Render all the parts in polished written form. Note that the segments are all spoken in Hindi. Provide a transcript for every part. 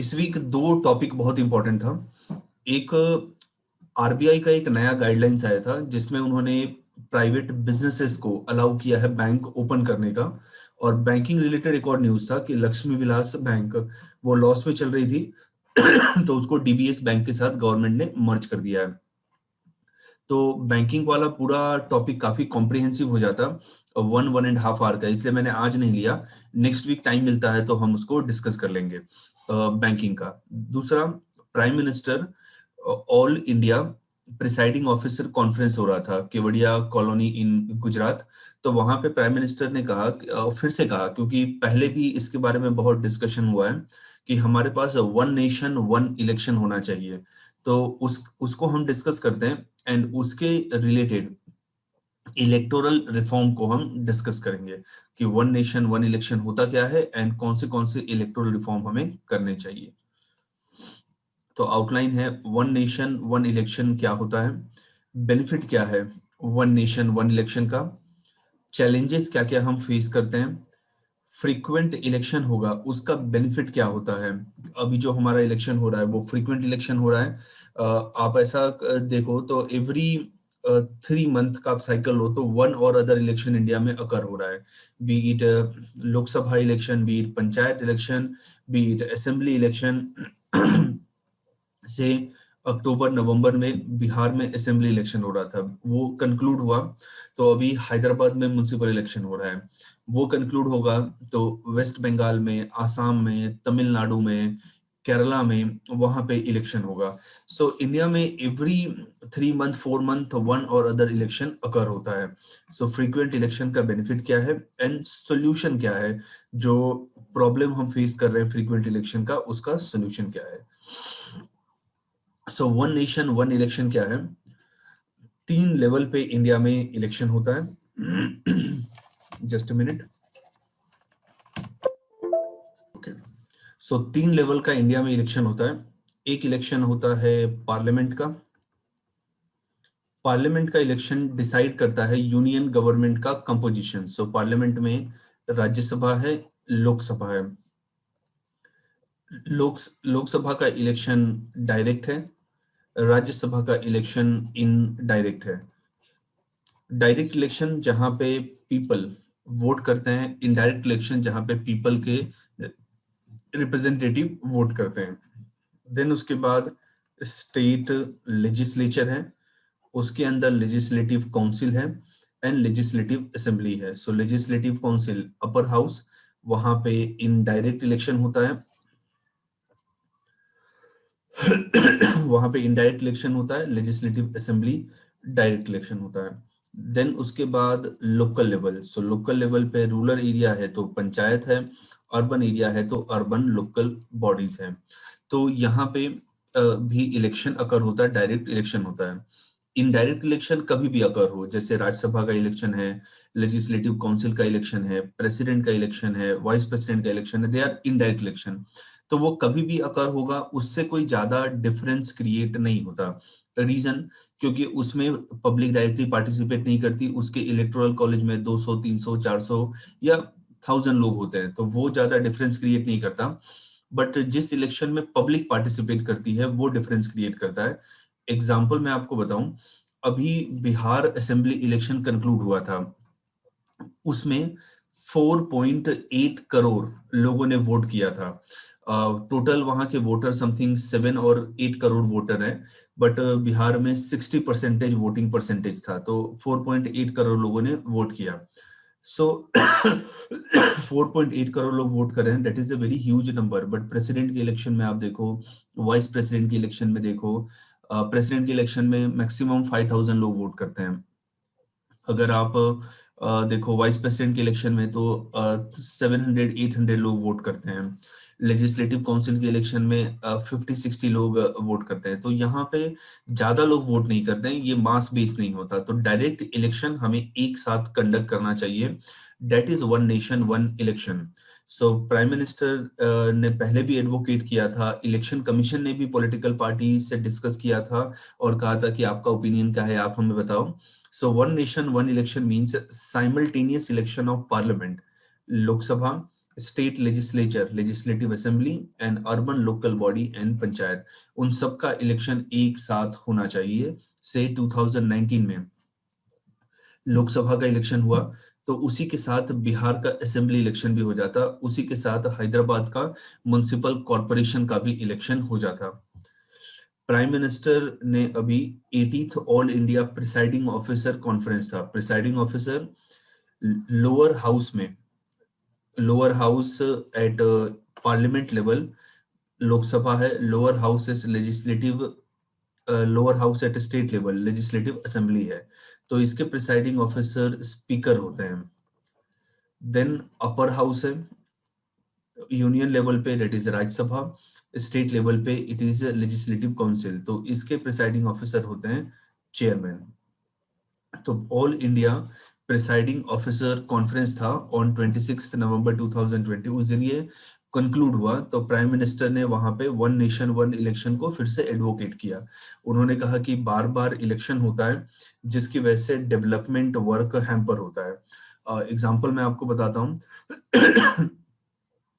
इस वीक दो टॉपिक बहुत इंपॉर्टेंट था। एक, आरबीआई का एक नया गाइडलाइंस आया था जिसमें उन्होंने प्राइवेट बिजनेसेस को अलाउ किया है बैंक ओपन करने का। और बैंकिंग रिलेटेड एक और न्यूज था कि लक्ष्मी विलास बैंक वो लॉस में चल रही थी तो उसको डीबीएस बैंक के साथ गवर्नमेंट ने मर्ज कर दिया है। तो बैंकिंग वाला पूरा टॉपिक काफी कॉम्प्रिहेंसिव हो जाता 1.5 आवर का, इसलिए मैंने आज नहीं लिया। नेक्स्ट वीक टाइम मिलता है तो हम उसको डिस्कस कर लेंगे बैंकिंग का। दूसरा, prime minister all India presiding officer conference हो रहा था केवड़िया कॉलोनी इन गुजरात। तो वहां पे प्राइम मिनिस्टर ने कहा फिर से कहा, क्योंकि पहले भी इसके बारे में बहुत डिस्कशन हुआ है कि हमारे पास वन नेशन वन इलेक्शन होना चाहिए। तो उसको हम डिस्कस करते हैं एंड उसके रिलेटेड इलेक्टोरल रिफॉर्म को हम डिस्कस करेंगे कि वन नेशन वन इलेक्शन होता क्या है एंड कौन से इलेक्टोरल रिफॉर्म हमें करने चाहिए। तो आउटलाइन है, वन नेशन वन इलेक्शन क्या होता है, बेनिफिट क्या है वन नेशन वन इलेक्शन का, चैलेंजेस क्या क्या हम फेस करते हैं, फ्रीक्वेंट इलेक्शन होगा उसका बेनिफिट क्या होता है। अभी जो हमारा इलेक्शन हो रहा है वो फ्रीक्वेंट इलेक्शन हो रहा है। आप ऐसा देखो तो एवरी 3 मंथ का साइकिल हो तो वन और अदर इलेक्शन इंडिया में अकर हो रहा है। B it Lok Sabha election, B it panchayat election, B it assembly election. से अक्टूबर नवंबर में बिहार में असेंबली इलेक्शन हो रहा था, वो कंक्लूड हुआ। तो अभी हैदराबाद में म्युनिसिपल इलेक्शन हो रहा है, वो कंक्लूड होगा। तो वेस्ट बंगाल में, आसाम में, तमिलनाडु में, केरला में वहां पे इलेक्शन होगा। सो इंडिया में एवरी 3 मंथ 4 मंथ वन और अदर इलेक्शन अकर होता है। सो फ्रीक्वेंट इलेक्शन का बेनिफिट क्या है एंड सोल्यूशन क्या है, जो प्रॉब्लम हम फेस कर रहे हैं फ्रीक्वेंट इलेक्शन का, उसका सोल्यूशन क्या है। So one nation one election क्या है, 3 लेवल पे इंडिया में इलेक्शन होता है। Just a minute. Okay, so 3 level का इंडिया में इलेक्शन होता है। एक इलेक्शन होता है पार्लियामेंट का। पार्लियामेंट का इलेक्शन डिसाइड करता है यूनियन गवर्नमेंट का कंपोजिशन। सो पार्लियामेंट में राज्यसभा है, लोकसभा है। लोकसभा का इलेक्शन डायरेक्ट है, राज्यसभा का इलेक्शन इनडायरेक्ट है। डायरेक्ट इलेक्शन जहां पे पीपल वोट करते हैं, इनडायरेक्ट इलेक्शन जहां पे पीपल के रिप्रेजेंटेटिव वोट करते हैं। देन उसके बाद स्टेट लेजिस्लेचर है, उसके अंदर लेजिस्लेटिव काउंसिल है एंड लेजिस्लेटिव असेंबली है। सो लेजिस्लेटिव काउंसिल अपर हाउस, वहां पे इनडायरेक्ट इलेक्शन होता है। वहां पे इनडायरेक्ट इलेक्शन होता है, लेजिस्लेटिव असेंबली डायरेक्ट इलेक्शन होता है। देन उसके बाद local level. So local level पे रूरल एरिया है तो पंचायत है, अर्बन एरिया है तो अर्बन लोकल बॉडीज है। तो यहाँ पे भी इलेक्शन अकर होता है, डायरेक्ट इलेक्शन होता है। इनडायरेक्ट इलेक्शन कभी भी अकर हो, जैसे राज्यसभा का इलेक्शन है, लेजिस्लेटिव काउंसिल का इलेक्शन है, प्रेसिडेंट का इलेक्शन है, वाइस प्रेसिडेंट का इलेक्शन है, दे आर इनडायरेक्ट इलेक्शन। तो वो कभी भी अकर होगा, उससे कोई ज्यादा डिफरेंस क्रिएट नहीं होता। रीजन, क्योंकि उसमें पब्लिक डायरेक्टली पार्टिसिपेट नहीं करती, उसके इलेक्टोरल कॉलेज में 200 300 400 या 1000 लोग होते हैं, तो वो ज्यादा डिफरेंस क्रिएट नहीं करता। बट जिस इलेक्शन में पब्लिक पार्टिसिपेट करती है वो डिफरेंस क्रिएट करता है। एग्जाम्पल मैं आपको बताऊं, अभी बिहार असेंबली इलेक्शन कंक्लूड हुआ था, उसमें 4.8 करोड़ लोगों ने वोट किया था। टोटल वहां के वोटर समथिंग 7 और 8 करोड़ वोटर हैं, बट बिहार में 60% वोटिंग परसेंटेज था, तो 4.8 करोड़ लोगों ने वोट किया। सो 4.8 करोड़ लोग वोट कर रहे हैं, that is a very huge number. But president के इलेक्शन में आप देखो, वाइस प्रेसिडेंट के इलेक्शन में देखो, प्रेसिडेंट के इलेक्शन में मैक्सिमम 5000 लोग वोट करते हैं। अगर आप देखो वाइस प्रेसिडेंट के इलेक्शन में तो 700 800 लोग वोट करते हैं। लेजिस्लेटिव काउंसिल के इलेक्शन में 50 60 लोग वोट करते हैं। तो यहाँ पे ज्यादा लोग वोट नहीं करते हैं, ये मास बेस नहीं होता। तो डायरेक्ट इलेक्शन हमें एक साथ कंडक्ट करना चाहिए, that is one nation one election. So prime minister ने पहले भी एडवोकेट किया था, इलेक्शन कमीशन ने भी पॉलिटिकल पार्टी से डिस्कस किया था और कहा था कि आपका ओपिनियन क्या है, आप हमें बताओ। So one nation, one election means simultaneous election of parliament, Lok Sabha, state legislature, legislative assembly and urban local body and panchayat, उन सब का इलेक्शन एक साथ होना चाहिए। से 2019 में लोकसभा का इलेक्शन हुआ, तो उसी के साथ बिहार का असेंबली इलेक्शन भी हो जाता, उसी के साथ हैदराबाद का म्युनिसिपल कॉरपोरेशन का भी इलेक्शन हो जाता। प्राइम मिनिस्टर ने अभी 80th all India presiding officer conference था, प्रिसाइडिंग ऑफिसर लोअर हाउस में, lower house at parliament level, Lok Sabha है, lower house is legislative, lower house at state level legislative assembly है, तो इसके प्रिसाइडिंग ऑफिसर स्पीकर होते हैं। देन अपर हाउस है यूनियन लेवल पे, that is Rajya Sabha, state level पे इट इज लेजिस्लेटिव काउंसिल, तो इसके प्रिसाइडिंग ऑफिसर होते हैं चेयरमैन। तो all India presiding officer conference था ऑन 26 नवंबर 2020, उस दिन ये कंक्लूड हुआ। तो प्राइम मिनिस्टर ने वहां पे वन नेशन वन इलेक्शन को फिर से एडवोकेट किया। उन्होंने कहा कि बार बार इलेक्शन होता है जिसकी वजह से डेवलपमेंट वर्क हैम्पर होता है। एग्जाम्पल मैं आपको बताता हूँ।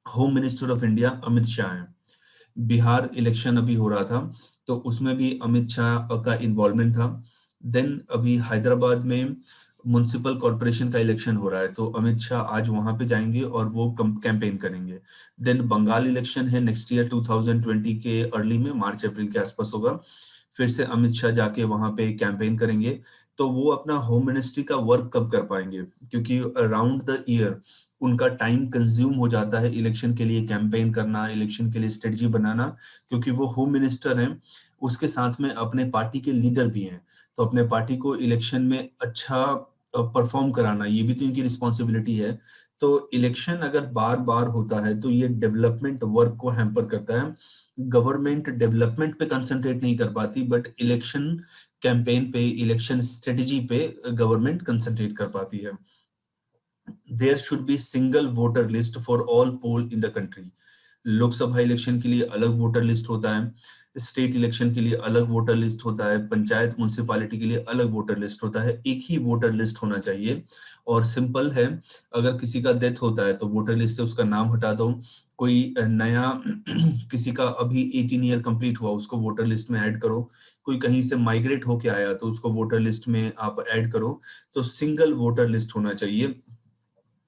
Home minister of India Amit Shah हैं, बिहार इलेक्शन अभी हो रहा था, तो उसमें भी अमित शाह का इन्वॉल्वमेंट था। देन अभी हैदराबाद में म्युनिसिपल कॉरपोरेशन का इलेक्शन हो रहा है, तो अमित शाह आज वहां पे जाएंगे और वो कैंपेन करेंगे। देन बंगाल इलेक्शन है नेक्स्ट ईयर 2020 के अर्ली में, मार्च अप्रैल के आसपास होगा, फिर से अमित शाह जाके वहां पे कैंपेन करेंगे। तो वो अपना होम मिनिस्ट्री का वर्क कब कर पाएंगे, क्योंकि अराउंड द ईयर उनका टाइम कंज्यूम हो जाता है इलेक्शन के लिए कैंपेन करना, इलेक्शन के लिए स्ट्रेटजी बनाना, क्योंकि वो होम मिनिस्टर हैं, उसके साथ में अपने पार्टी के लीडर भी हैं, तो अपने पार्टी को इलेक्शन में अच्छा परफॉर्म कराना ये भी तो इनकी रिस्पॉन्सिबिलिटी है। तो इलेक्शन अगर बार बार होता है तो ये डेवलपमेंट वर्क को हैम्पर करता है, गवर्नमेंट डेवलपमेंट पे कंसंट्रेट नहीं कर पाती, बट इलेक्शन कैंपेन पे, इलेक्शन स्ट्रेटजी पे गवर्नमेंट कंसंट्रेट कर पाती है। There should be single voter list for all poll in the country. Lok Sabha election के लिए अलग वोटर लिस्ट होता है, स्टेट इलेक्शन के लिए अलग वोटर लिस्ट होता है, पंचायत म्युनिसिपैलिटी के लिए अलग वोटर लिस्ट होता है, एक ही वोटर लिस्ट होना चाहिए। और सिंपल है, अगर किसी का डेथ होता है तो वोटर लिस्ट से उसका नाम हटा दो, कोई नया किसी का अभी 18 ईयर कंप्लीट हुआ उसको वोटर लिस्ट में ऐड करो, कोई कहीं से माइग्रेट होके आया तो उसको वोटर लिस्ट में आप ऐड करो, तो सिंगल वोटर लिस्ट होना चाहिए।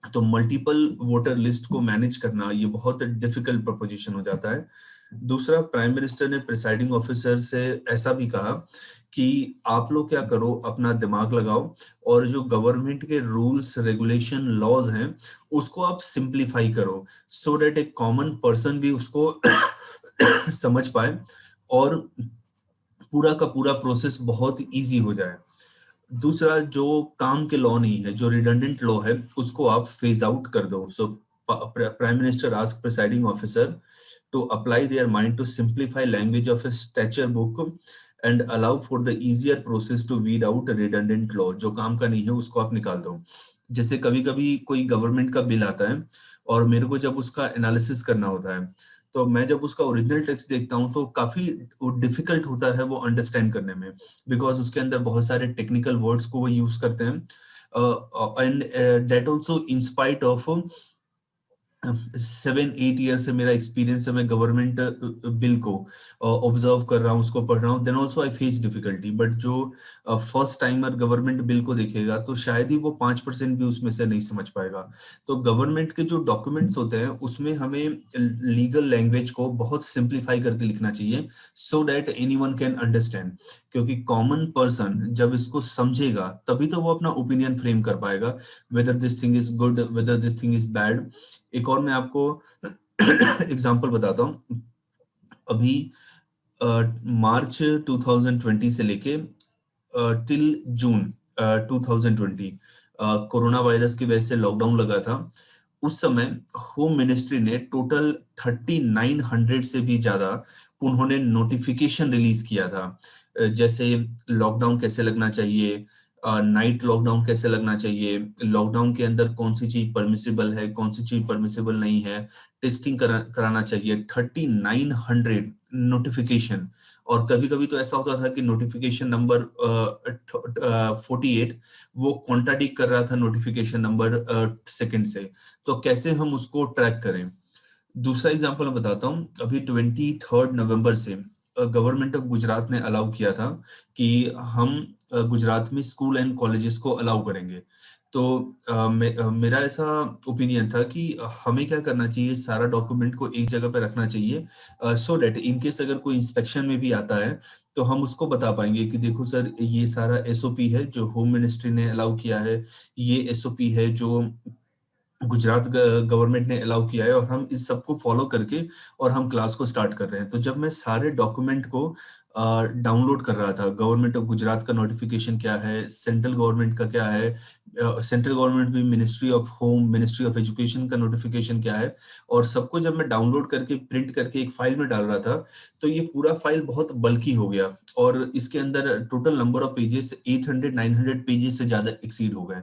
तो मल्टीपल वोटर लिस्ट को मैनेज करना ये बहुत डिफिकल्ट प्रपोजिशन हो जाता है। दूसरा, प्राइम मिनिस्टर ने प्रिसाइडिंग ऑफिसर से ऐसा भी कहा कि आप लोग क्या करो, अपना दिमाग लगाओ और जो गवर्नमेंट के रूल्स रेगुलेशन लॉज हैं उसको आप सिंप्लीफाई करो, सो दैट एक कॉमन पर्सन भी उसको समझ पाए और पूरा का पूरा प्रोसेस बहुत इजी हो जाए। दूसरा, जो काम के लॉ नहीं है, जो रिडंडेंट लॉ है, उसको आप फेज आउट कर दो। So prime minister ask presiding officer to apply their mind to simplify language of a statute book and allow for the easier process to weed out redundant law. जो काम का नहीं है उसको आप निकाल दो। जैसे कभी कभी कोई गवर्नमेंट का बिल आता है और मेरे को जब उसका एनालिसिस करना होता है, तो मैं जब उसका ओरिजिनल टेक्स्ट देखता हूँ तो काफी डिफिकल्ट होता है वो अंडरस्टैंड करने में, बिकॉज उसके अंदर बहुत सारे टेक्निकल वर्ड्स को वो यूज करते हैं, and that also in spite of 7-8 year से मेरा एक्सपीरियंस है, मैं गवर्नमेंट बिल को ऑब्जर्व कर रहा हूँ, उसको पढ़ रहा हूँ, then also I face difficulty. But जो फर्स्ट टाइमर गवर्नमेंट बिल को देखेगा तो शायद ही वो 5% भी उसमें से नहीं समझ पाएगा। तो गवर्नमेंट के जो डॉक्यूमेंट्स होते हैं उसमें हमें लीगल लैंग्वेज को बहुत सिंप्लीफाई करके लिखना चाहिए, so that anyone can understand, क्योंकि कॉमन पर्सन जब इसको समझेगा तभी तो वो अपना ओपिनियन फ्रेम कर पाएगा, whether this thing is good, whether this thing is bad. एक और मैं आपको एग्जांपल बताता हूँ। अभी मार्च 2020 से लेके टिल जून 2020 कोरोना वायरस की वजह से लॉकडाउन लगा था। उस समय होम मिनिस्ट्री ने टोटल 3900 से भी ज्यादा उन्होंने नोटिफिकेशन रिलीज किया था, जैसे लॉकडाउन कैसे लगना चाहिए, नाइट लॉकडाउन कैसे लगना चाहिए, लॉकडाउन के अंदर कौन सी चीज परमिसिबल है, कौन सी चीज परमिसिबल नहीं है, टेस्टिंग कराना चाहिए। 3900 नोटिफिकेशन। और कभी कभी तो ऐसा होता था कि नोटिफिकेशन नंबर 48 वो कॉन्ट्राडिक्ट कर रहा था नोटिफिकेशन नंबर सेकंड से। तो कैसे हम उसको ट्रैक करें। दूसरा एग्जांपल मैं बताता हूँ। अभी 23 नवंबर से गवर्नमेंट ऑफ गुजरात ने अलाउ किया था कि हम गुजरात में स्कूल एंड कॉलेजेस को अलाउ करेंगे। तो मेरा ऐसा ओपिनियन था कि हमें क्या करना चाहिए, सारा डॉक्यूमेंट को एक जगह पे रखना चाहिए सो दैट इन केस अगर कोई इंस्पेक्शन में भी आता है तो हम उसको बता पाएंगे कि देखो सर, ये सारा एसओपी है जो होम मिनिस्ट्री ने अलाउ किया है, ये एसओपी है जो गुजरात गवर्नमेंट ने अलाउ किया है, और हम इस सबको फॉलो करके और हम क्लास को स्टार्ट कर रहे हैं। तो जब मैं सारे डॉक्यूमेंट को डाउनलोड कर रहा था, गवर्नमेंट ऑफ गुजरात का नोटिफिकेशन क्या है, सेंट्रल गवर्नमेंट का क्या है, सेंट्रल गवर्नमेंट भी ministry of home, ministry of education का नोटिफिकेशन क्या है, और सबको जब मैं डाउनलोड करके प्रिंट करके एक फाइल में डाल रहा था, तो ये पूरा फाइल बहुत बल्कि हो गया और इसके अंदर total number of pages 800-900 pages से ज्यादा एक्सीड हो गए।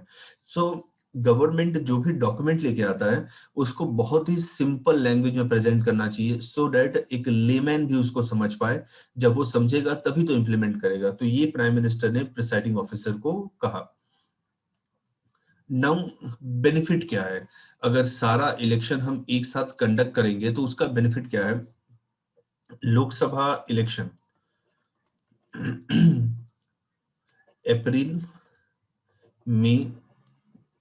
सो गवर्नमेंट जो भी डॉक्यूमेंट लेके आता है उसको बहुत ही सिंपल लैंग्वेज में प्रेजेंट करना चाहिए सो दैट एक लेमैन भी उसको समझ पाए। जब वो समझेगा तभी तो इम्प्लीमेंट करेगा। तो ये प्राइम मिनिस्टर ने प्रिसाइडिंग ऑफिसर को कहा। नाउ बेनिफिट क्या है, अगर सारा इलेक्शन हम एक साथ कंडक्ट करेंगे तो उसका बेनिफिट क्या है। लोकसभा इलेक्शन अप्रैल मई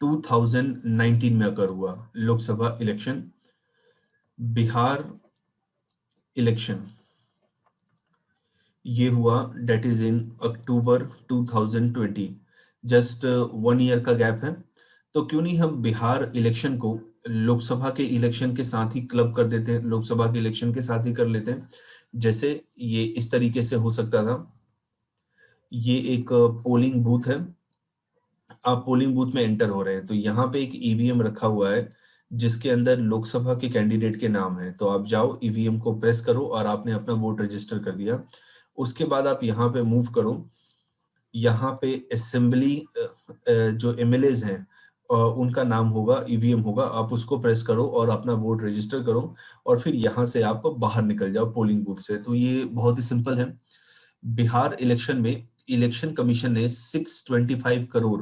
2019 में अगर हुआ लोकसभा इलेक्शन, बिहार इलेक्शन ये हुआ date is in October 2020, just 1 year का गैप है। तो क्यों नहीं हम बिहार इलेक्शन को लोकसभा के इलेक्शन के साथ ही क्लब कर देते हैं, लोकसभा के इलेक्शन के साथ ही कर लेते हैं। जैसे ये इस तरीके से हो सकता था। ये एक पोलिंग बूथ है, आप पोलिंग बूथ में एंटर हो रहे हैं तो यहाँ पे एक ईवीएम रखा हुआ है जिसके अंदर लोकसभा के कैंडिडेट के नाम है। तो आप जाओ ईवीएम को प्रेस करो और आपने अपना वोट रजिस्टर कर दिया। उसके बाद आप यहाँ पे मूव करो, यहाँ पे असेंबली जो एमएलएज हैं उनका नाम होगा, ईवीएम होगा, आप उसको प्रेस करो और अपना वोट रजिस्टर करो और फिर यहाँ से आप बाहर निकल जाओ पोलिंग बूथ से। तो ये बहुत ही सिंपल है। बिहार इलेक्शन में इलेक्शन कमीशन ने 625 करोड़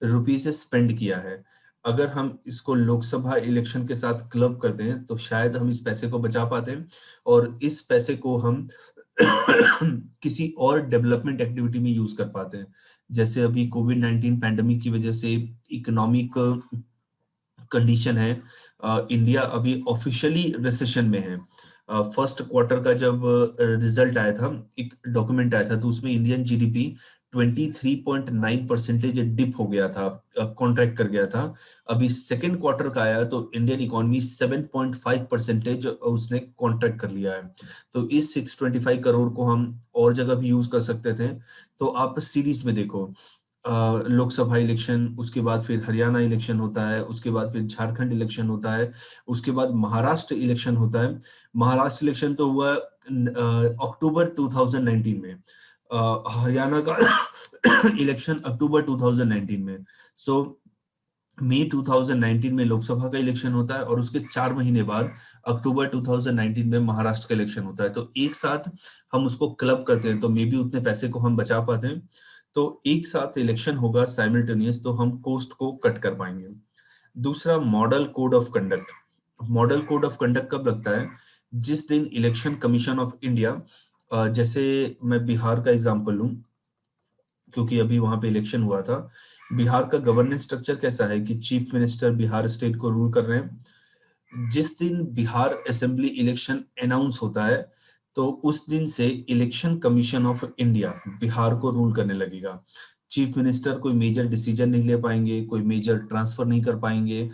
रुपीस स्पेंड किया है। अगर हम इसको लोकसभा इलेक्शन के साथ क्लब करते हैं तो शायद हम इस पैसे को बचा पाते हैं और इस पैसे को हम किसी और डेवलपमेंट एक्टिविटी में यूज कर पाते हैं। जैसे अभी कोविड-19 पैंडेमिक की वजह से इकोनॉमिक कंडीशन है, इंडिया अभी ऑफिशियली रिसेशन में है। फर्स्ट क्वार्टर का जब रिजल्ट आया था, एक डॉक्यूमेंट आया था, तो उसमें इंडियन जीडीपी 23.9% डिप हो गया था, कॉन्ट्रैक्ट कर गया था। अभी सेकेंड क्वार्टर का आया तो इंडियन इकोनॉमी 7.5% उसने कॉन्ट्रैक्ट कर लिया है। तो इस 625 करोड़ को हम और जगह भी यूज कर सकते थे। तो आप सीरीज में देखो, लोकसभा इलेक्शन, उसके बाद फिर हरियाणा इलेक्शन होता है, उसके बाद फिर झारखंड इलेक्शन होता है, उसके बाद महाराष्ट्र इलेक्शन होता है। महाराष्ट्र इलेक्शन तो हुआ अक्टूबर 2019 में, हरियाणा का इलेक्शन अक्टूबर 2019 में। सो मई 2019 में लोकसभा का इलेक्शन होता है और उसके 4 महीने बाद अक्टूबर 2019 में महाराष्ट्र का इलेक्शन होता है। तो एक साथ हम उसको क्लब करते हैं तो मे बी उतने पैसे को हम बचा पाते हैं। तो एक साथ इलेक्शन होगा साइमल्टेनियस तो हम कोस्ट को कट कर पाएंगे। दूसरा, model code of conduct. Model code of conduct कब लगता है, जिस दिन इलेक्शन कमीशन ऑफ इंडिया, जैसे मैं बिहार का एग्जांपल लूं क्योंकि अभी वहां पे इलेक्शन हुआ था। बिहार का गवर्नेंस स्ट्रक्चर कैसा है कि चीफ मिनिस्टर बिहार स्टेट को रूल कर रहे हैं। जिस दिन बिहार असेंबली इलेक्शन अनाउंस होता है तो उस दिन से election commission of India Bihar को रूल करने लगेगा। चीफ मिनिस्टर कोई मेजर डिसीजन नहीं ले पाएंगे, कोई मेजर ट्रांसफर नहीं कर पाएंगे,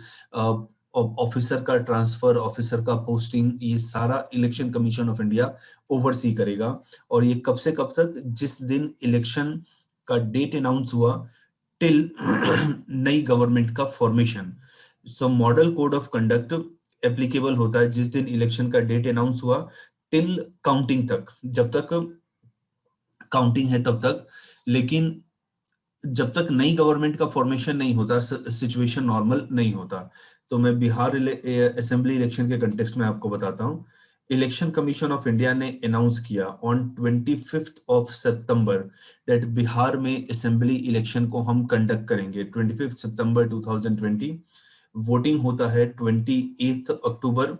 ऑफिसर का ट्रांसफर, ऑफिसर का पोस्टिंग, ये सारा election commission of India oversee करेगा। और ये कब से कब तक, जिस दिन इलेक्शन का डेट अनाउंस हुआ टिल नई गवर्नमेंट का formation. So model code of conduct applicable होता है जिस दिन इलेक्शन का डेट अनाउंस हुआ टिल काउंटिंग तक, जब तक काउंटिंग है तब तक। लेकिन जब तक नई गवर्नमेंट का फॉर्मेशन नहीं होता, सिचुएशन नॉर्मल नहीं होता। तो मैं बिहार असेंबली इलेक्शन के कंटेक्स्ट में आपको बताता हूँ। इलेक्शन कमीशन ऑफ इंडिया ने अनाउंस किया on 25th of September that Bihar में असेंबली इलेक्शन को हम कंडक्ट करेंगे 25 सितंबर 2020। वोटिंग होता है 28 अक्टूबर,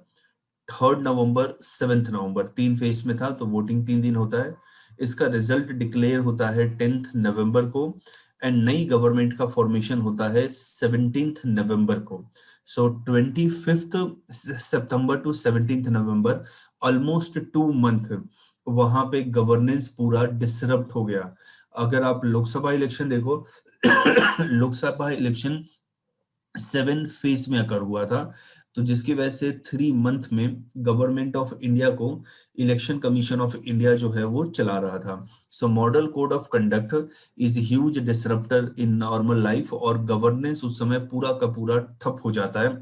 3 नवंबर, 7 नवंबर, 3 फेज में था, तो वोटिंग 3 दिन होता है। इसका रिजल्ट डिक्लेयर होता है 10 नवंबर को, एंड नई गवर्नमेंट का फॉर्मेशन होता है 17 नवंबर को। सो 25 सितंबर टू 17 नवंबर, ऑलमोस्ट 2 मंथ वहां पे गवर्नेंस पूरा डिसरप्ट हो गया। अगर आप लोकसभा इलेक्शन देखो, लोकसभा इलेक्शन 7 फेज में अकर हुआ था, तो जिसकी वजह से 3 मंथ में गवर्नमेंट ऑफ इंडिया को इलेक्शन कमीशन ऑफ इंडिया जो है वो चला रहा था। So model code of conduct is huge disrupter in normal life, और गवर्नेंस उस समय पूरा का पूरा ठप हो जाता है,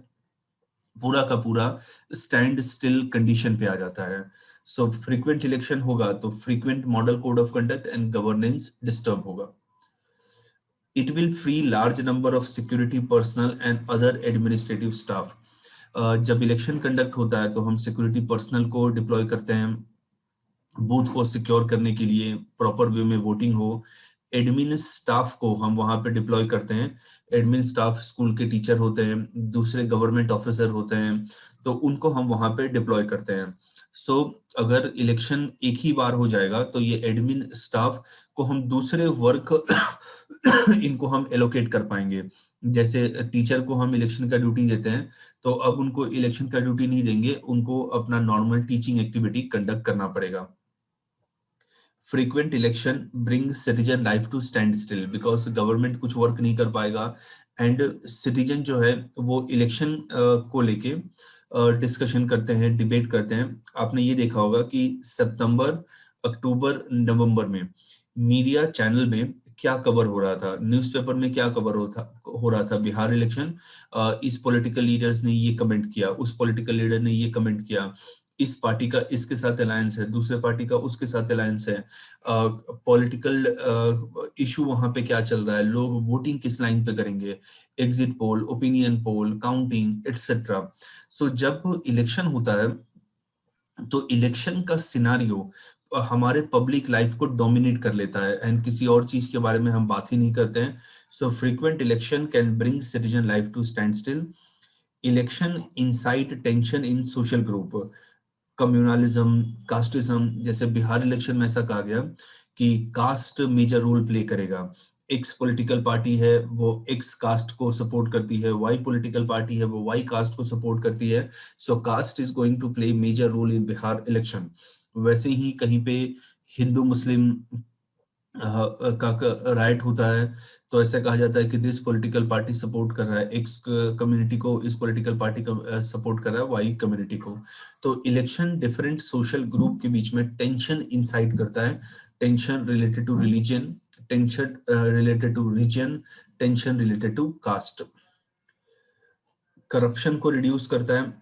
पूरा का पूरा स्टैंड स्टिल कंडीशन पे आ जाता है। सो फ्रीक्वेंट इलेक्शन होगा तो frequent model code of conduct and governance disturb होगा। It will free large number of security personnel and other administrative staff. जब इलेक्शन कंडक्ट होता है तो हम सिक्योरिटी पर्सनल को डिप्लॉय करते हैं बूथ को सिक्योर करने के लिए, प्रॉपर वे में वोटिंग हो। एडमिन स्टाफ को हम वहां पे डिप्लॉय करते हैं। एडमिन स्टाफ स्कूल के टीचर होते हैं, दूसरे गवर्नमेंट ऑफिसर होते हैं, तो उनको हम वहां पे डिप्लॉय करते हैं। सो अगर इलेक्शन एक ही बार हो जाएगा तो ये एडमिन स्टाफ को हम दूसरे वर्क इनको हम एलोकेट कर पाएंगे। जैसे टीचर को हम इलेक्शन का ड्यूटी देते हैं, तो अब उनको इलेक्शन का ड्यूटी नहीं देंगे, उनको अपना नॉर्मल टीचिंग एक्टिविटी कंडक्ट करना पड़ेगा। Frequent election bring citizen life to stand still, because government कुछ वर्क नहीं कर पाएगा, एंड सिटीजन जो है वो इलेक्शन को लेके डिस्कशन करते हैं, डिबेट करते हैं। आपने ये देखा होगा कि सितंबर, अक्टूबर, नवंबर में मीडिया चैनल में क्या कवर हो रहा था, न्यूज़पेपर में क्या कवर हो रहा था, बिहार इलेक्शन, इस पॉलिटिकल लीडर्स ने ये कमेंट किया, उस पॉलिटिकल लीडर ने ये कमेंट किया, इस पार्टी का इसके साथ अलायंस है, दूसरे पार्टी का उसके साथ अलायंस है, पॉलिटिकल इशू वहां पे क्या चल रहा है, लोग वोटिंग किस लाइन पे करेंगे, exit poll, opinion poll, counting etcetera. So जब इलेक्शन होता है तो इलेक्शन का सिनारियो हमारे पब्लिक लाइफ को डोमिनेट कर लेता है, एंड किसी और चीज के बारे में हम बात ही नहीं करते हैं। So frequent election can bring citizen life to stand still. Election incite tension in social group, communalism, casteism. जैसे बिहार इलेक्शन में ऐसा कहा गया कि कास्ट मेजर रोल प्ले करेगा। एक्स पॉलिटिकल पार्टी है वो एक्स कास्ट को सपोर्ट करती है, वाई पॉलिटिकल पार्टी है वो वाई कास्ट को सपोर्ट करती है। So caste is going to play major role in Bihar election. वैसे ही कहीं पे हिंदू मुस्लिम का राइट होता है, तो ऐसा कहा जाता है कि दिस पॉलिटिकल पार्टी सपोर्ट कर रहा है एक्स कम्युनिटी को, इस पॉलिटिकल पार्टी का सपोर्ट कर रहा है वाई कम्युनिटी को। तो इलेक्शन डिफरेंट सोशल ग्रुप के बीच में टेंशन इंसाइट करता है, tension related to religion, tension related to reason, tension related to caste. Corruption को रिड्यूस करता है।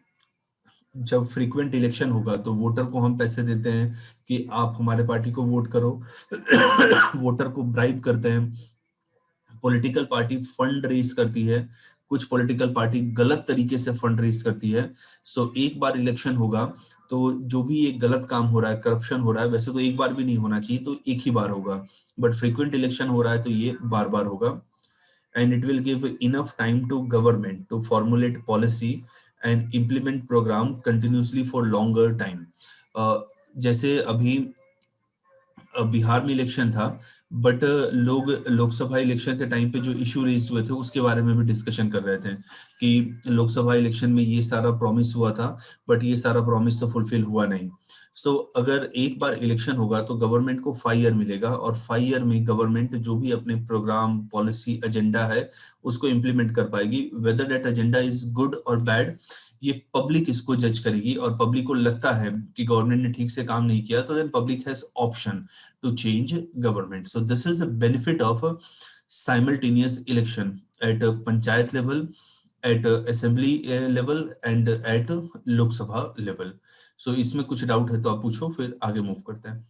जब फ्रीक्वेंट इलेक्शन होगा तो वोटर को हम पैसे देते हैं कि आप हमारे पार्टी को वोट करो, वोटर को ब्राइब करते हैं। पॉलिटिकल पार्टी फंड रेज करती है, कुछ पॉलिटिकल पार्टी गलत तरीके से फंड रेज करती है। सो एक बार इलेक्शन होगा तो जो भी एक गलत काम हो रहा है, करप्शन हो रहा है, वैसे तो एक बार भी नहीं होना चाहिए, तो एक ही बार होगा, बट फ्रीक्वेंट इलेक्शन हो रहा है तो ये बार बार होगा। And it will give enough time to government to formulate policy and implement program continuously for longer time. जैसे अभी बिहार में इलेक्शन था, बट लोग लोकसभा इलेक्शन के टाइम पे जो इशू रेज हुए थे उसके बारे में भी डिस्कशन कर रहे थे कि लोकसभा इलेक्शन में ये सारा प्रॉमिस हुआ था, बट ये सारा प्रॉमिस तो फुलफिल हुआ नहीं। सो अगर एक बार इलेक्शन होगा तो गवर्नमेंट को 5 ईयर मिलेगा, और 5 ईयर में गवर्नमेंट जो भी अपने प्रोग्राम, पॉलिसी, एजेंडा है उसको इम्प्लीमेंट कर पाएगी। Whether that agenda is good और बैड, ये पब्लिक इसको जज करेगी, और पब्लिक को लगता है कि गवर्नमेंट ने ठीक से काम नहीं किया, तो then public has option to change government. So this is the benefit of a simultaneous election at a panchayat level, at a assembly level, and at a Lok Sabha level. So इसमें कुछ डाउट है तो आप पूछो, फिर आगे मूव करते हैं।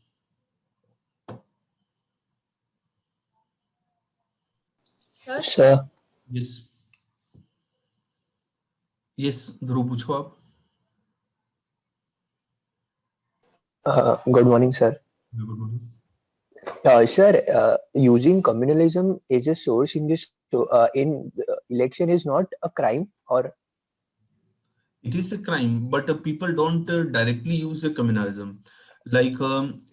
सर यस यस ध्रुव पूछो आप। Good morning sir. Good morning. Sir, using communalism as a source in this in election is not a crime, or It is a crime, but people don't directly use the communalism. Like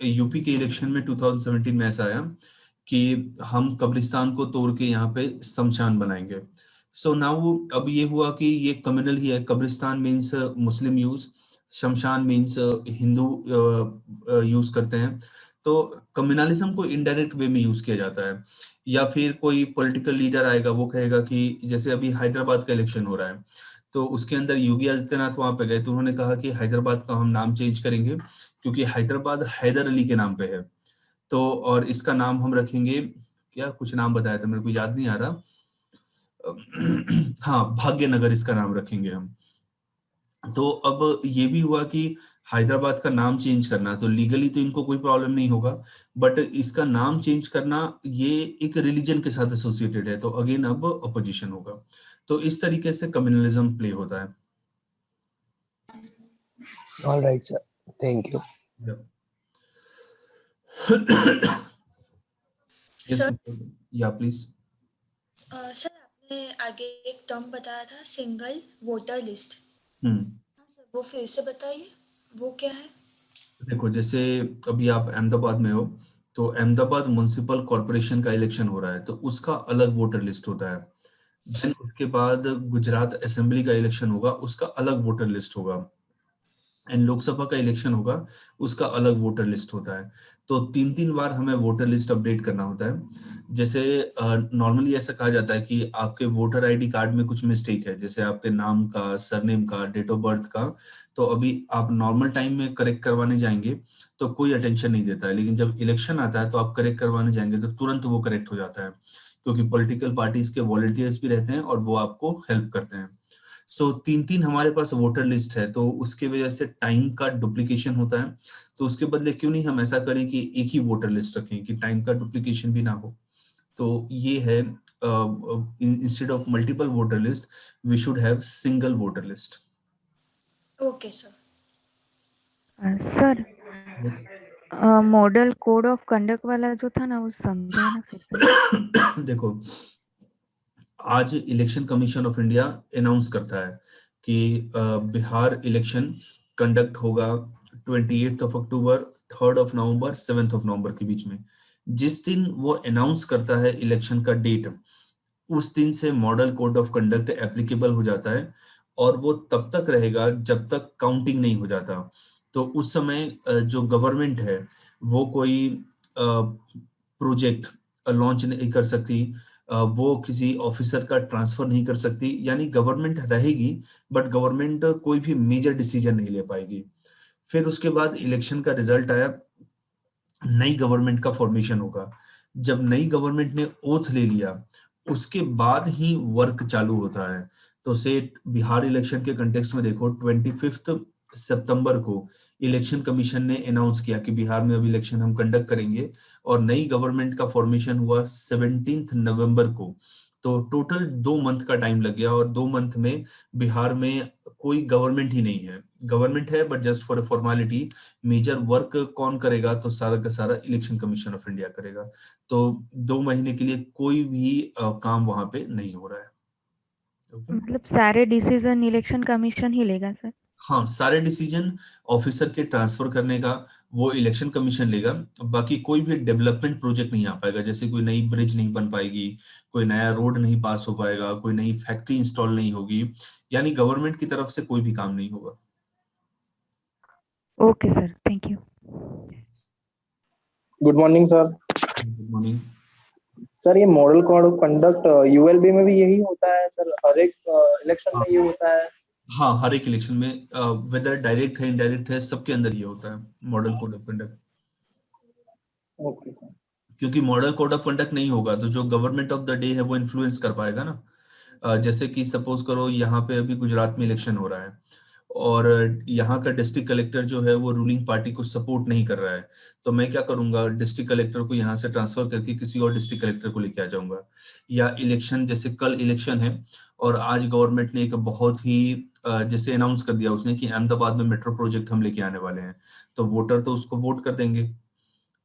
UP के इलेक्शन में 2017 में ऐसा आया कि हम कब्रिस्तान को तोड़ के यहाँ पे शमशान बनाएंगे। सो नाउ अब ये हुआ कि ये कम्युनल ही है। कब्रिस्तान मीन्स मुस्लिम यूज, शमशान मीन्स हिंदू यूज करते हैं। तो कम्युनलिज्म को इनडायरेक्ट वे में यूज किया जाता है। या फिर कोई पॉलिटिकल लीडर आएगा, वो कहेगा कि जैसे अभी हैदराबाद का इलेक्शन हो रहा है, तो उसके अंदर योगी आदित्यनाथ वहां पे गए, तो उन्होंने कहा कि हैदराबाद का हम नाम चेंज करेंगे क्योंकि हैदराबाद हैदर अली के नाम पे है। तो और इसका नाम हम रखेंगे, क्या कुछ नाम बताया था, मेरे को याद नहीं आ रहा। हाँ, भाग्यनगर इसका नाम रखेंगे हम। तो अब ये भी हुआ कि हैदराबाद का नाम चेंज करना, तो लीगली तो इनको कोई प्रॉब्लम नहीं होगा, बट इसका नाम चेंज करना ये एक रिलीजन के साथ एसोसिएटेड है, तो अगेन अब अपोजिशन होगा। तो इस तरीके से कम्युनलिज्म प्ले होता है। all right, sir. Thank you. Yeah. Yes, sir yeah, please. Sir आपने आगे एक टर्म बताया था, सिंगल वोटर लिस्ट। सर वो फिर से बताइए, वो क्या है? देखो, जैसे अभी आप अहमदाबाद में हो, तो अहमदाबाद म्युनिसिपल कॉर्पोरेशन का इलेक्शन हो रहा है, तो उसका अलग वोटर लिस्ट होता है। देन उसके बाद गुजरात असेंबली का इलेक्शन होगा, उसका अलग वोटर लिस्ट होगा। एंड लोकसभा का इलेक्शन होगा, उसका अलग वोटर लिस्ट होता है। तो 3 बार हमें वोटर लिस्ट अपडेट करना होता है। जैसे नॉर्मली ऐसा कहा जाता है कि आपके वोटर आईडी कार्ड में कुछ मिस्टेक है, जैसे आपके नाम का, सरनेम का, डेट ऑफ बर्थ का, तो अभी आप नॉर्मल टाइम में करेक्ट करवाने जाएंगे तो कोई अटेंशन नहीं देता है, लेकिन जब इलेक्शन आता है तो आप करेक्ट करवाने जाएंगे तो तुरंत वो करेक्ट हो जाता है, क्योंकि पॉलिटिकल पार्टीज के वॉलंटियर्स भी रहते हैं और वो आपको हेल्प करते हैं। सो 3 हमारे पास वोटर लिस्ट है, तो उसके वजह से टाइम का डुप्लीकेशन होता है। तो उसके बदले क्यों नहीं हम ऐसा करें कि एक ही वोटर लिस्ट रखें कि टाइम का डुप्लीकेशन भी ना हो। तो ये है, instead of multiple voter list we should have single voter list. Okay sir. Sir model code of conduct वाला जो था ना, वो समझाना फिर से। देखो, आज election commission of India announce करता है कि बिहार इलेक्शन कंडक्ट होगा 28 अक्टूबर, 3 नवंबर, 7 नवंबर के बीच में। जिस दिन वो अनाउंस करता है इलेक्शन का डेट, उस दिन से model code of conduct applicable हो जाता है, और वो तब तक रहेगा जब तक काउंटिंग नहीं हो जाता। तो उस समय जो गवर्नमेंट है वो कोई प्रोजेक्ट लॉन्च नहीं कर सकती, वो किसी ऑफिसर का ट्रांसफर नहीं कर सकती, यानी गवर्नमेंट रहेगी बट गवर्नमेंट कोई भी मेजर डिसीजन नहीं ले पाएगी। फिर उसके बाद इलेक्शन का रिजल्ट आया, नई गवर्नमेंट का फॉर्मेशन होगा। जब नई गवर्नमेंट ने ओथ ले लिया, उसके बाद ही वर्क चालू होता है। तो से बिहार इलेक्शन के कंटेक्स्ट में देखो, 25 सितंबर को इलेक्शन कमीशन ने अनाउंस किया कि बिहार में अब इलेक्शन हम कंडक्ट करेंगे, और नई गवर्नमेंट का फॉर्मेशन हुआ 17 नवंबर को। तो टोटल 2 मंथ का टाइम लग गया, और 2 मंथ में बिहार में कोई गवर्नमेंट ही नहीं है। गवर्नमेंट है but just for a formality. Major work कौन करेगा, तो सारा का सारा इलेक्शन कमीशन ऑफ इंडिया करेगा। तो 2 महीने के लिए कोई भी काम वहां पे नहीं हो रहा है। मतलब सारे डिसीजन इलेक्शन कमीशन ही लेगा सर? हाँ, सारे डिसीजन ऑफिसर के ट्रांसफर करने का वो इलेक्शन कमीशन लेगा। बाकी कोई भी डेवलपमेंट प्रोजेक्ट नहीं आ पाएगा, जैसे कोई नई ब्रिज नहीं बन पाएगी, कोई नया रोड नहीं पास हो पाएगा, कोई नई फैक्ट्री इंस्टॉल नहीं होगी, यानी गवर्नमेंट की तरफ से कोई भी काम नहीं होगा। Okay sir, thank you. Good morning sir. Good morning sir, ये model code of conduct ULB में भी यही होता है सर? हर एक इलेक्शन में ये होता है? हाँ, हर एक इलेक्शन में, वेदर डायरेक्ट है इनडायरेक्ट है, सबके अंदर ये होता है model code of conduct. Okay sir. क्योंकि मॉडल कोड ऑफ कंडक्ट नहीं होगा तो जो गवर्नमेंट ऑफ द डे है वो इन्फ्लुएंस कर पाएगा ना। जैसे कि सपोज करो यहाँ पे अभी गुजरात में इलेक्शन हो रहा है, और यहाँ का डिस्ट्रिक्ट कलेक्टर जो है वो रूलिंग पार्टी को सपोर्ट नहीं कर रहा है, तो मैं क्या करूंगा, डिस्ट्रिक्ट कलेक्टर को यहाँ से ट्रांसफर करके किसी और डिस्ट्रिक्ट कलेक्टर को लेके आ जाऊंगा। या इलेक्शन, जैसे कल इलेक्शन है और आज गवर्नमेंट ने एक बहुत ही जैसे अनाउंस कर दिया उसने कि अहमदाबाद में मेट्रो प्रोजेक्ट हम लेके आने वाले हैं, तो वोटर तो उसको वोट कर देंगे।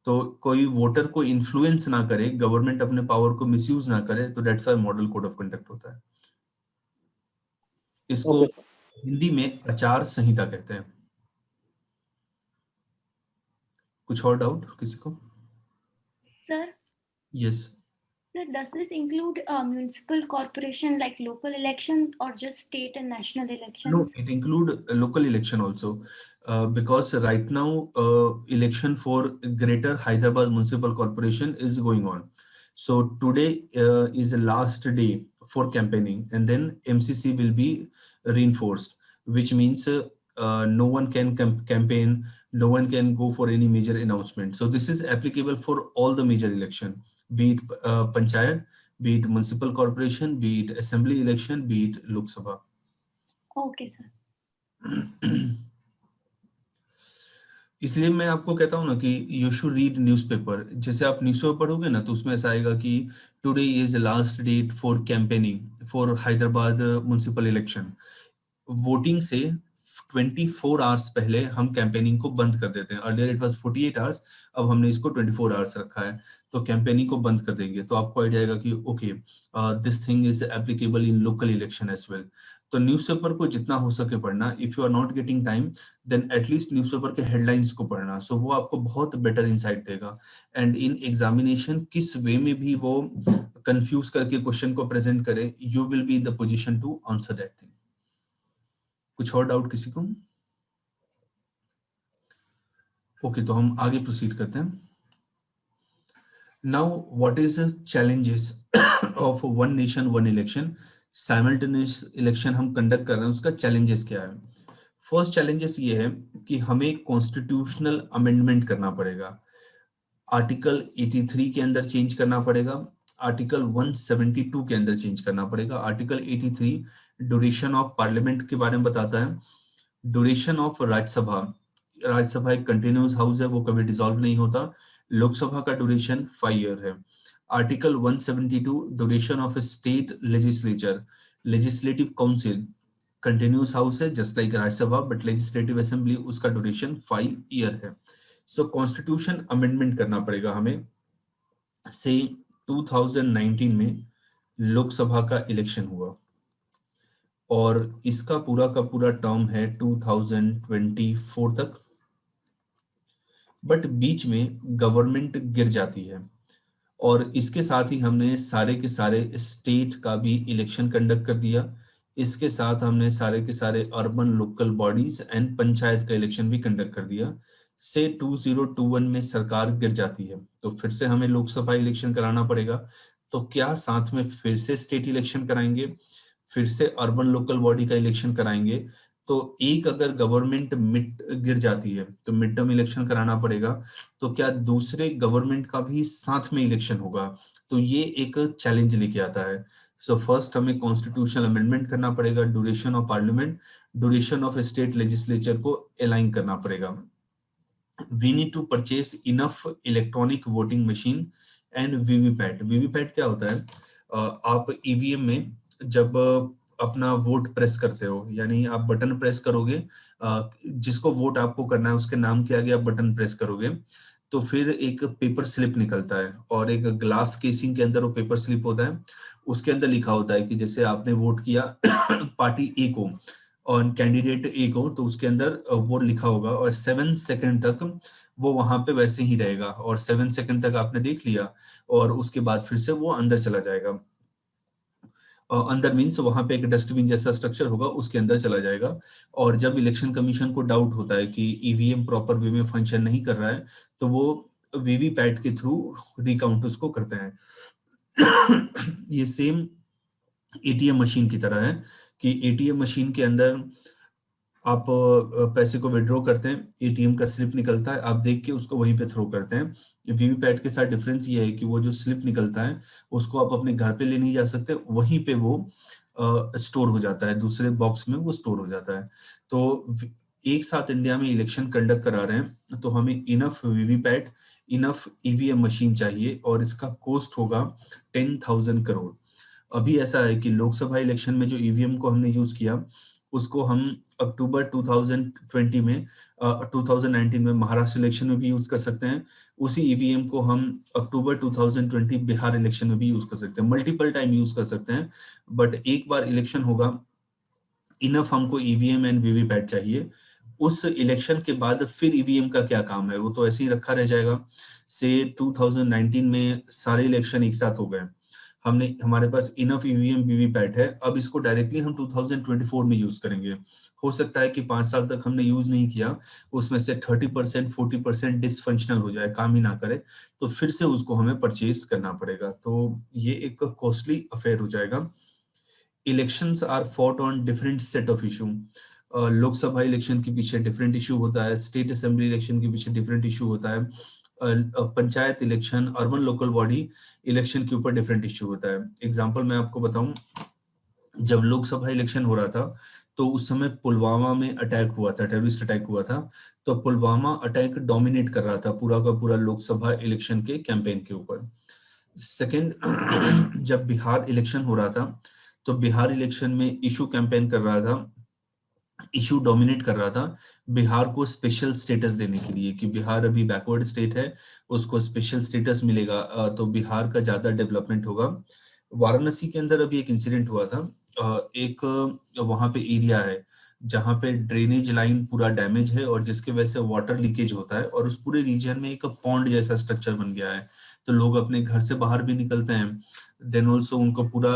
तो कोई वोटर को इन्फ्लुएंस ना करे, गवर्नमेंट अपने पावर को मिसयूज ना करे, तो that's why model code of conduct होता है। इसको ओके सर। हिंदी में आचार संहिता कहते हैं। कुछ और डाउट किसी को? Sir, yes. sir, does this include municipal corporation like local elections or just state and national elections? No, it include local election also, because right now election for Greater Hyderabad Municipal Corporation is going on. So today is the last day for campaigning, and then MCC will be reinforced, which means no one can campaign, no one can go for any major announcement. So this is applicable for all the major election, be it panchayat, be it municipal corporation, be it assembly election, be it Lok Sabha. Okay, sir. इसलिए मैं आपको कहता हूँ ना कि यू शुड रीड न्यूज़पेपर। जैसे आप न्यूज़पेपर पढ़ोगे ना तो उसमें ऐसा आएगा कि today is last date for campaigning for Hyderabad municipal election. Voting से 24 आवर्स पहले हम कैंपेनिंग को बंद कर देते हैं। अर्लियर इट वाज 48 आवर्स, अब हमने इसको 24 आवर्स रखा है, तो कैंपेनिंग को बंद कर देंगे। तो आपको आइडिया आएगा कि okay this thing is applicable in local election as well. तो न्यूज़पेपर को जितना हो सके पढ़ना, if you are not getting time then at least newspaper के हेडलाइंस को पढ़ना, सो वो आपको बहुत बेटर इंसाइट देगा। एंड इन एग्जामिनेशन किस वे में भी वो कंफ्यूज करके क्वेश्चन को प्रेजेंट करे, you will be in the position to answer that thing. कुछ और डाउट किसी को? ओके, तो हम आगे प्रोसीड करते हैं। Now what is the challenges of one nation one election? Simultaneous election हम कंडक्ट कर रहे हैं, उसका चैलेंजेस क्या है? फर्स्ट चैलेंजेस ये है कि हमें कॉन्स्टिट्यूशनल अमेंडमेंट करना पड़ेगा। आर्टिकल 83 के अंदर चेंज करना पड़ेगा, आर्टिकल 172 के अंदर चेंज करना पड़ेगा। आर्टिकल 83 ड्यूरेशन ऑफ पार्लियामेंट के बारे में बताता है। ड्यूरेशन ऑफ राज्यसभा एक कंटिन्यूअस हाउस है, वो कभी डिसॉल्व नहीं होता। लोकसभा का ड्यूरेशन 5 ईयर है। Article 172 duration of state legislature, legislative council continuous house है just like Rajya Sabha, but legislative assembly उसका ड्यूरेशन 5 ईयर है। सो कॉन्स्टिट्यूशन अमेंडमेंट करना पड़ेगा हमें। से 2019 में लोकसभा का इलेक्शन हुआ और इसका पूरा का पूरा टर्म है 2024 तक, बट बीच में गवर्नमेंट गिर जाती है और इसके साथ ही हमने सारे के सारे स्टेट का भी इलेक्शन कंडक्ट कर दिया। इसके साथ हमने सारे के सारे urban local bodies and panchayat का इलेक्शन भी कंडक्ट कर दिया। से 2021 में सरकार गिर जाती है तो फिर से हमें लोकसभा इलेक्शन कराना पड़ेगा। तो क्या साथ में फिर से स्टेट इलेक्शन कराएंगे, फिर से अर्बन लोकल बॉडी का इलेक्शन कराएंगे? तो एक अगर गवर्नमेंट मिड गिर जाती है तो मिड टर्म इलेक्शन कराना पड़ेगा, तो क्या दूसरे गवर्नमेंट का भी साथ में इलेक्शन होगा? तो ये एक चैलेंज लेके आता है। सो फर्स्ट हमें कॉन्स्टिट्यूशनल अमेंडमेंट करना पड़ेगा, duration of parliament, duration of state legislature को अलाइन करना पड़ेगा। We need to purchase enough electronic voting machine and VVPAT. VVPAT क्या होता है? आप ईवीएम में जब अपना वोट प्रेस करते हो, यानी आप बटन प्रेस करोगे, जिसको वोट आपको करना है उसके नाम के आगे आप बटन प्रेस करोगे तो फिर एक पेपर स्लिप निकलता है और एक ग्लास केसिंग के अंदर वो पेपर स्लिप होता है। उसके अंदर लिखा होता है कि जैसे आपने वोट किया पार्टी ए को और कैंडिडेट ए को, तो उसके अंदर वो लिखा होगा और 7 सेकंड तक वो वहां पे वैसे ही रहेगा और 7 सेकंड तक आपने देख लिया और उसके बाद फिर से वो अंदर चला जाएगा। अंदर मीन्स वहां पे एक डस्टबिन जैसा स्ट्रक्चर होगा, उसके अंदर चला जाएगा। और जब इलेक्शन कमीशन को डाउट होता है कि ईवीएम प्रॉपर वे में फंक्शन नहीं कर रहा है तो वो वीवीपैट के थ्रू रिकाउंट उसको करते हैं। ये सेम एटीएम मशीन की तरह है कि एटीएम मशीन के अंदर आप पैसे को विड्रॉ करते हैं, एटीएम का स्लिप निकलता है, आप देख के उसको वहीं पे थ्रो करते हैं। वीवीपैट के साथ डिफरेंस ये है कि वो जो स्लिप निकलता है उसको आप अपने घर पे ले नहीं जा सकते, वहीं पे वो स्टोर हो जाता है, दूसरे बॉक्स में वो स्टोर हो जाता है। तो एक साथ इंडिया में इलेक्शन कंडक्ट करा रहे हैं तो हमें enough VVPAT, enough EVM machine चाहिए और इसका कॉस्ट होगा 10,000 करोड़। अभी ऐसा है कि लोकसभा इलेक्शन में जो ईवीएम को हमने यूज किया उसको हम अक्टूबर 2020 में 2019 में महाराष्ट्र इलेक्शन में भी यूज कर सकते हैं। उसी ईवीएम को हम अक्टूबर 2020 बिहार इलेक्शन में भी यूज कर सकते हैं, मल्टीपल टाइम यूज कर सकते हैं। बट एक बार इलेक्शन होगा, इनफ हमको ईवीएम एंड वीवीपैट चाहिए। उस इलेक्शन के बाद फिर ईवीएम का क्या काम है, वो तो ऐसे ही रखा रह जाएगा। से 2019 में सारे इलेक्शन एक साथ हो गए, हमारे पास इनफ ईवीएम वीवीपैट है, अब इसको डायरेक्टली हम 2024 में यूज करेंगे। हो सकता है कि 5 साल तक हमने यूज नहीं किया, उसमें से 30% 40% डिसफंक्शनल हो जाए, काम ही ना करे, तो फिर से उसको हमें परचेज करना पड़ेगा। तो ये एक कॉस्टली अफेयर हो जाएगा। Elections are fought on different set of issue. Lok Sabha election के पीछे डिफरेंट इशू होता है, स्टेट असेंबली इलेक्शन के पीछे डिफरेंट इशू होता है, panchayat election, urban local body election के ऊपर डिफरेंट इशू होता है। एग्जांपल मैं आपको बताऊं, जब लोकसभा इलेक्शन हो रहा था तो उस समय पुलवामा में अटैक हुआ था, टेररिस्ट अटैक हुआ था। तो पुलवामा अटैक डोमिनेट कर रहा था पूरा का पूरा लोकसभा इलेक्शन के कैंपेन के ऊपर। सेकेंड, जब बिहार इलेक्शन हो रहा था तो बिहार इलेक्शन में इशू कैंपेन कर रहा था, इशू डोमिनेट कर रहा था बिहार को स्पेशल स्टेटस देने के लिए, कि बिहार अभी बैकवर्ड स्टेट है, उसको स्पेशल स्टेटस मिलेगा तो बिहार का ज्यादा डेवलपमेंट होगा। वाराणसी के अंदर अभी एक इंसिडेंट हुआ था, एक वहां पे एरिया है जहाँ पे ड्रेनेज लाइन पूरा डैमेज है और जिसके वजह से वाटर लीकेज होता है और उस पूरे रीजन में एक पॉन्ड जैसा स्ट्रक्चर बन गया है। तो लोग अपने घर से बाहर भी निकलते हैं, देन ऑल्सो उनको पूरा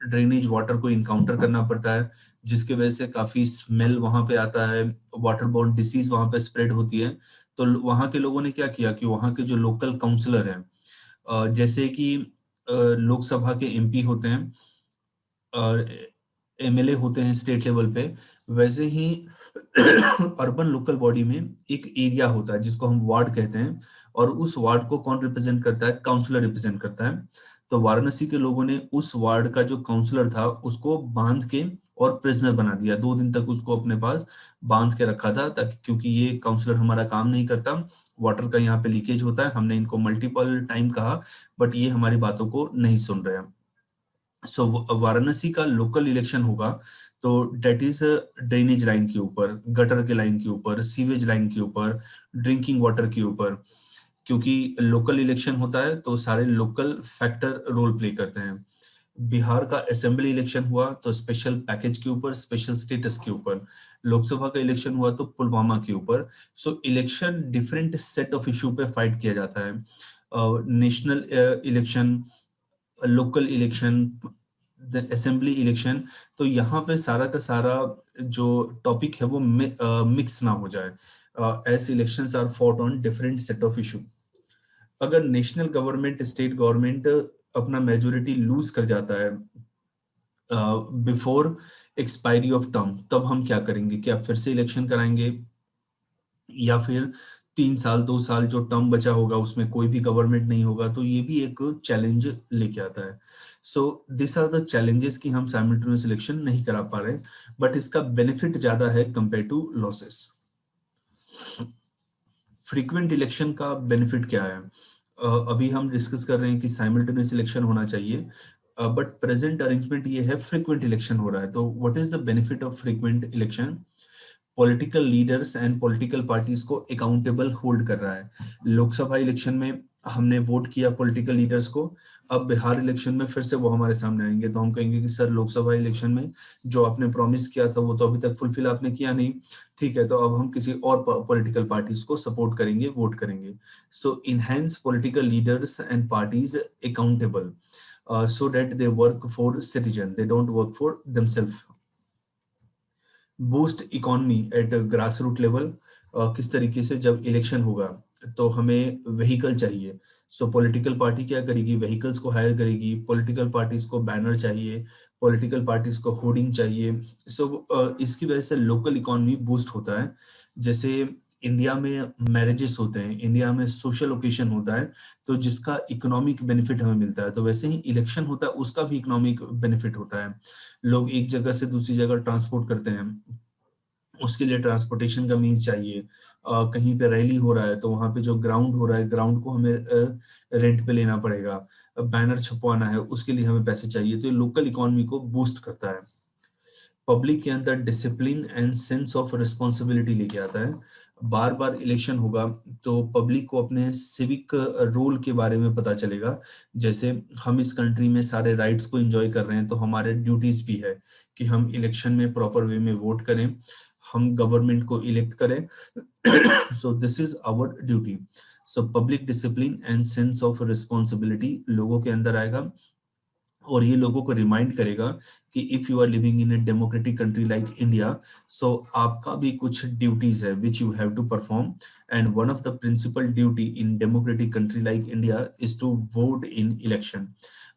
ड्रेनेज वाटर को इनकाउंटर करना पड़ता है, जिसके वजह से काफी स्मेल वहां पे आता है, वाटर बोर्न डिसीज वहां पे स्प्रेड होती है। तो वहां के लोगों ने क्या किया कि वहां के जो लोकल काउंसलर हैं, जैसे कि लोकसभा के एमपी होते हैं और एमएलए होते हैं स्टेट लेवल पे, वैसे ही अर्बन लोकल बॉडी में एक एरिया होता है जिसको हम वार्ड कहते हैं, और उस वार्ड को कौन रिप्रेजेंट करता है, काउंसलर रिप्रेजेंट करता है। तो वाराणसी के लोगों ने उस वार्ड का जो काउंसलर था उसको बांध के और प्रिजनर बना दिया, 2 दिन तक उसको अपने पास बांध के रखा था, ताकि क्योंकि ये काउंसलर हमारा काम नहीं करता, वाटर का यहाँ पे लीकेज होता है, हमने इनको मल्टीपल टाइम कहा बट ये हमारी बातों को नहीं सुन रहे हैं। सो वाराणसी का लोकल इलेक्शन होगा तो डेट इज ड्रेनेज लाइन के ऊपर, गटर के लाइन के ऊपर, सीवेज लाइन के ऊपर, ड्रिंकिंग वाटर के ऊपर, क्योंकि लोकल इलेक्शन होता है तो सारे लोकल फैक्टर रोल प्ले करते हैं। बिहार का असेंबली इलेक्शन हुआ तो स्पेशल पैकेज के ऊपर, स्पेशल स्टेटस के ऊपर। लोकसभा का इलेक्शन हुआ तो पुलवामा के ऊपर। So election different set of issue पे फाइट किया जाता है, national election, local election, assembly election. तो यहाँ पे सारा का सारा जो टॉपिक है वो मिक्स ना हो जाए, as elections are fought on different set of issue. अगर नेशनल गवर्नमेंट, स्टेट गवर्नमेंट अपना मेजोरिटी लूज कर जाता है बिफोर एक्सपायरी ऑफ टर्म, तब हम क्या करेंगे, क्या फिर से इलेक्शन कराएंगे या फिर 3 साल 2 साल जो टर्म बचा होगा उसमें कोई भी गवर्नमेंट नहीं होगा। तो ये भी एक चैलेंज लेके आता है। So this are the challenges कि हम साइमल्टेनियस इलेक्शन नहीं करा पा रहे, बट इसका बेनिफिट ज्यादा है compare to losses. Frequent election का बेनिफिट क्या है? अभी हम डिस्कस कर रहे हैं कि साइमल्टेनियस इलेक्शन होना चाहिए, बट प्रेजेंट अरेंजमेंट ये है फ्रीक्वेंट इलेक्शन हो रहा है। तो what is the benefit of frequent election? Political leaders and political parties को अकाउंटेबल होल्ड कर रहा है। लोकसभा इलेक्शन में हमने वोट किया पॉलिटिकल लीडर्स को, अब बिहार इलेक्शन में फिर से वो हमारे सामने आएंगे तो हम कहेंगे कि सर लोकसभा इलेक्शन में जो आपने प्रॉमिस किया था वो तो अभी तक फुलफिल आपने किया नहीं, ठीक है, तो अब हम किसी और पॉलिटिकल पार्टीज को सपोर्ट करेंगे, वोट करेंगे। So enhance political leaders and parties accountable so that they work for citizen, they don't work for themselves. Boost economy at grass root level, किस तरीके से जब इलेक्शन होगा तो हमें व्हीकल चाहिए। सो पॉलिटिकल पार्टी क्या करेगी, व्हीकल्स को हायर करेगी, पॉलिटिकल पार्टीज को बैनर चाहिए, पॉलिटिकल पार्टीज को होर्डिंग चाहिए। सो इसकी वजह से लोकल इकोनॉमी बूस्ट होता है। जैसे इंडिया में मैरिजेस होते हैं, इंडिया में सोशल ओकेशन होता है, तो जिसका इकोनॉमिक बेनिफिट हमें मिलता है, तो वैसे ही इलेक्शन होता है उसका भी इकोनॉमिक बेनिफिट होता है। लोग एक जगह से दूसरी जगह ट्रांसपोर्ट करते हैं, उसके लिए ट्रांसपोर्टेशन का मीन्स चाहिए। कहीं पे रैली हो रहा है तो वहां पे जो ग्राउंड हो रहा है, ग्राउंड को हमें रेंट पे लेना पड़ेगा, बैनर छपवाना है, उसके लिए हमें पैसे चाहिए, तो ये लोकल इकोनॉमी को बूस्ट करता है। पब्लिक के अंदर discipline and sense of responsibility लेके आता है। बार बार इलेक्शन होगा तो पब्लिक को अपने सिविक रोल के बारे में पता चलेगा। जैसे हम इस कंट्री में सारे राइट्स को एंजॉय कर रहे हैं, तो हमारे ड्यूटीज भी है कि हम इलेक्शन में प्रॉपर वे में वोट करें, हम गवर्नमेंट को इलेक्ट करें। So this is our duty. So public discipline and sense of responsibility लोगों के अंदर आएगा, और ये लोगों को रिमाइंड करेगा कि if you are living in a democratic country like India, so आपका भी कुछ ड्यूटीज है which you have to perform, and one of the principal duty in democratic country like India is to vote in election.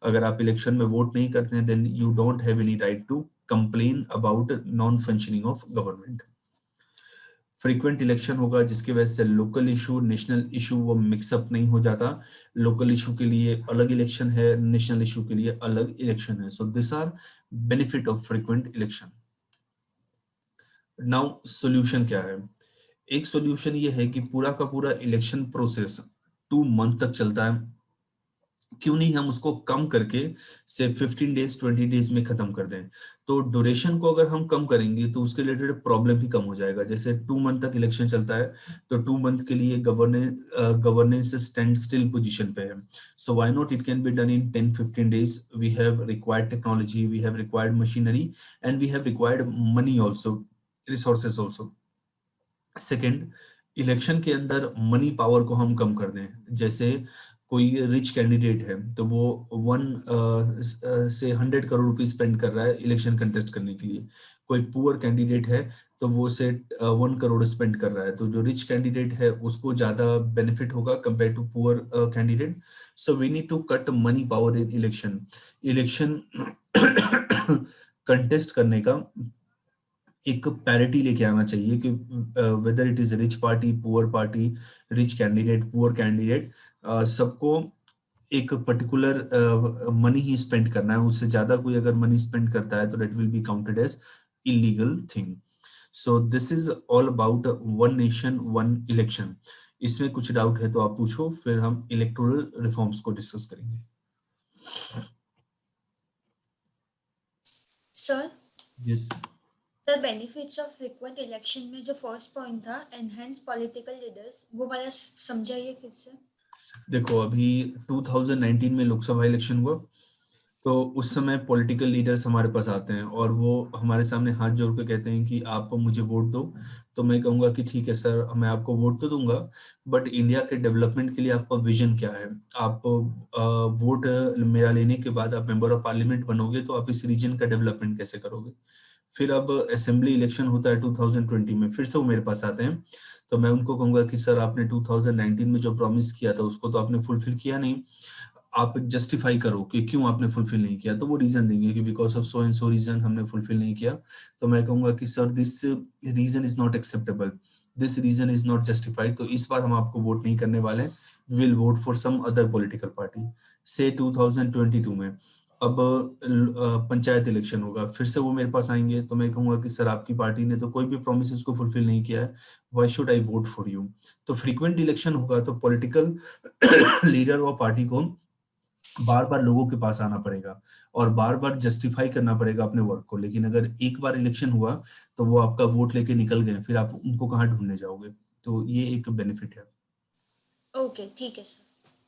अगर आप इलेक्शन में वोट नहीं करते हैं, then you don't have any right to complain about non functioning of government. Frequent election होगा जिसकी वजह से लोकल इशू नेशनल इशू वो मिक्सअप नहीं हो जाता। लोकल इशू के लिए अलग इलेक्शन है, नेशनल इशू के लिए अलग इलेक्शन है। So this are benefit of frequent election. Now solution क्या है? एक सॉल्यूशन ये है कि पूरा का पूरा इलेक्शन प्रोसेस 2 मंथ तक चलता है, क्यों नहीं हम उसको कम करके से 15 डेज 20 डेज में खत्म कर दें। तो ड्यूरेशन को अगर हम कम करेंगे तो उसके रिलेटेड प्रॉब्लम भी कम हो जाएगा। जैसे 2 मंथ तक इलेक्शन चलता है, तो 2 मंथ के लिए गवर्नेंस स्टैंड स्टिल पोजीशन पे है। So why not it can be done in 10-15 days. We have required technology, we have required machinery, and we have required money also, resources also. Second, election के अंदर मनी पावर को हम कम कर दें। जैसे कोई रिच कैंडिडेट है तो वो 1 से 100 करोड़ रुपए स्पेंड कर रहा है इलेक्शन कंटेस्ट करने के लिए। कोई पुअर कैंडिडेट है तो वो से 1 करोड़ स्पेंड कर रहा है। तो जो रिच कैंडिडेट है उसको ज्यादा बेनिफिट होगा compare to poor candidate. So we need to cut money power in election. Election contest करने का एक पैरिटी लेके आना चाहिए कि whether it is rich party, poor party, rich candidate, poor candidate, सबको एक पर्टिकुलर मनी ही स्पेंड करना है। उससे ज्यादा कोई अगर मनी स्पेंड करता है तो that will be counted as illegal thing. So this is all about one nation one election. इसमें कुछ डाउट है तो आप पूछो, फिर हम इलेक्टोरल रिफॉर्म्स को डिस्कस करेंगे। Sir yes sir, benefits of frequent election में जो फर्स्ट पॉइंट था एनहांस पॉलिटिकल लीडर्स, वो वाला समझाइए फिर से। देखो, अभी 2019 में लोकसभा इलेक्शन हुआ, तो उस समय पॉलिटिकल लीडर्स हमारे पास आते हैं और वो हमारे सामने हाथ जोड़ के कहते हैं कि आप मुझे वोट दो। तो मैं कहूंगा कि ठीक है सर, मैं आपको वोट तो दूंगा, बट इंडिया के डेवलपमेंट के लिए आपका विजन क्या है? आप वोट मेरा लेने के बाद आप मेंबर ऑफ पार्लियामेंट बनोगे तो आप इस रीजन का डेवलपमेंट कैसे करोगे? फिर अब असेंबली इलेक्शन होता है 2020 में, फिर से वो मेरे पास आते हैं, तो मैं उनको कहूंगा कि सर आपने 2019 में जो प्रॉमिस किया था उसको तो आपने फुलफिल किया नहीं, आप जस्टिफाई करो कि क्यों आपने फुलफिल नहीं किया। तो वो रीजन देंगे कि because of so and so reason हमने फुलफिल नहीं किया। तो मैं कहूंगा कि sir this reason is not acceptable, this reason is not justified, तो इस बार हम आपको वोट नहीं करने वाले, will vote for some other political party. से 2022 में अब पंचायत इलेक्शन होगा, फिर से वो मेरे पास आएंगे, तो मैं कहूंगा कि सर आपकी पार्टी ने तो कोई भी प्रॉमिसेस को फुलफिल नहीं किया है, why should I vote for you. तो फ्रीक्वेंट इलेक्शन होगा तो पॉलिटिकल लीडर और पार्टी को बार बार लोगों के पास आना पड़ेगा और बार बार जस्टिफाई करना पड़ेगा अपने वर्क को। लेकिन अगर एक बार इलेक्शन हुआ तो वो आपका वोट लेके निकल गए, फिर आप उनको कहाँ ढूंढने जाओगे? तो ये एक बेनिफिट है। ओके, ठीक है सर।